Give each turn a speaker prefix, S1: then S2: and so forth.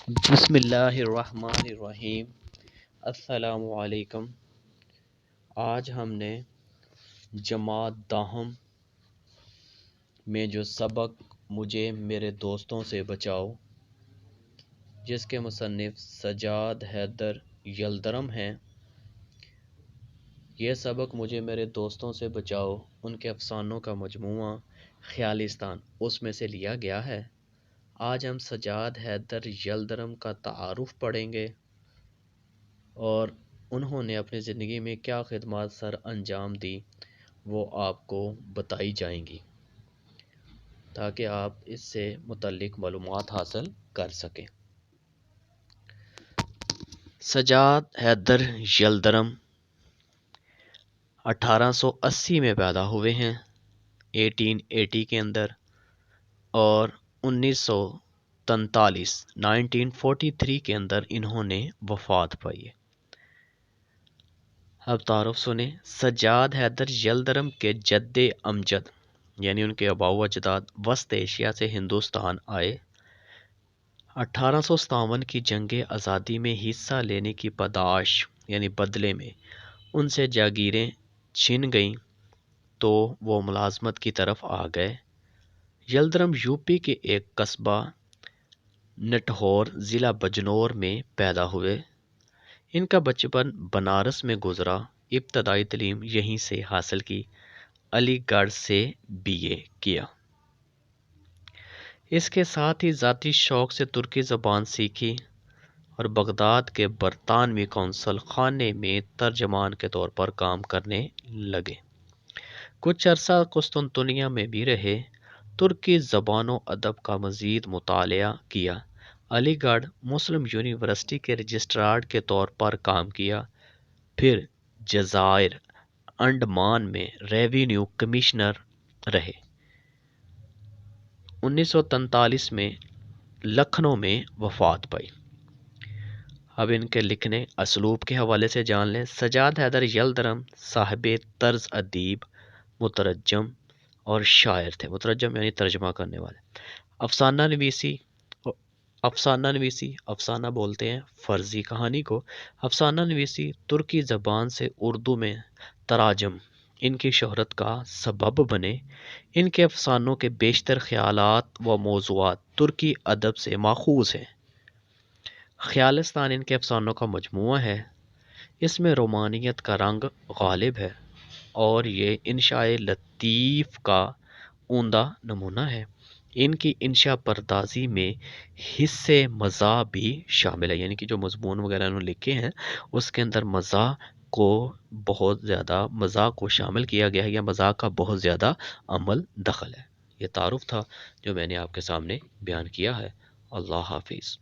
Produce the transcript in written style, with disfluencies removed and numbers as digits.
S1: بسم اللہ الرحمن الرحیم۔ السلام علیکم۔ آج ہم نے جماعت داہم میں جو سبق مجھے میرے دوستوں سے بچاؤ، جس کے مصنف سجاد حیدر یلدرم ہیں، یہ سبق مجھے میرے دوستوں سے بچاؤ ان کے افسانوں کا مجموعہ خیالستان اس میں سے لیا گیا ہے۔ آج ہم سجاد حیدر یلدرم کا تعارف پڑھیں گے اور انہوں نے اپنی زندگی میں کیا خدمات سر انجام دی وہ آپ کو بتائی جائیں گی تاکہ آپ اس سے متعلق معلومات حاصل کر سکیں۔ سجاد حیدر یلدرم 1880 میں پیدا ہوئے ہیں، 1880 کے اندر، اور 1943 کے اندر انہوں نے وفات پائی ہے۔ اب تعارف سنیں۔ سجاد حیدر یلدرم کے جد امجد یعنی ان کے آباء و اجداد وسط ایشیا سے ہندوستان آئے۔ 1857 کی جنگ آزادی میں حصہ لینے کی پاداش یعنی بدلے میں ان سے جاگیریں چھن گئیں تو وہ ملازمت کی طرف آ گئے۔ یلدرم یوپی کے ایک قصبہ نٹھور ضلع بجنور میں پیدا ہوئے۔ ان کا بچپن بنارس میں گزرا۔ ابتدائی تعلیم یہیں سے حاصل کی۔ علی گڑھ سے BA کیا۔ اس کے ساتھ ہی ذاتی شوق سے ترکی زبان سیکھی اور بغداد کے برطانوی قونصل خانے میں ترجمان کے طور پر کام کرنے لگے۔ کچھ عرصہ قسطنطنیہ میں بھی رہے۔ ترکی زبان و ادب کا مزید مطالعہ کیا۔ علی گڑھ مسلم یونیورسٹی کے رجسٹرار کے طور پر کام کیا۔ پھر جزائر انڈمان میں ریونیو کمشنر رہے۔ 1943 میں لکھنؤ میں وفات پائی۔ اب ان کے لکھنے اسلوب کے حوالے سے جان لیں۔ سجاد حیدر یلدرم صاحب طرز ادیب، مترجم اور شاعر تھے۔ مترجم یعنی ترجمہ کرنے والے۔ افسانہ نویسی، افسانہ بولتے ہیں فرضی کہانی کو، افسانہ نویسی ترکی زبان سے اردو میں تراجم ان کی شہرت کا سبب بنے۔ ان کے افسانوں کے بیشتر خیالات و موضوعات ترکی ادب سے ماخوذ ہیں۔ خیالستان ان کے افسانوں کا مجموعہ ہے۔ اس میں رومانیت کا رنگ غالب ہے اور یہ انشاء لطیف کا عمدہ نمونہ ہے۔ ان کی انشاء پردازی میں حصے مزاح بھی شامل ہے، یعنی کہ جو مضمون وغیرہ انہوں نے لکھے ہیں اس کے اندر مزاح کو شامل کیا گیا ہے یا مزاح کا بہت زیادہ عمل دخل ہے۔ یہ تعارف تھا جو میں نے آپ کے سامنے بیان کیا ہے۔ اللہ حافظ۔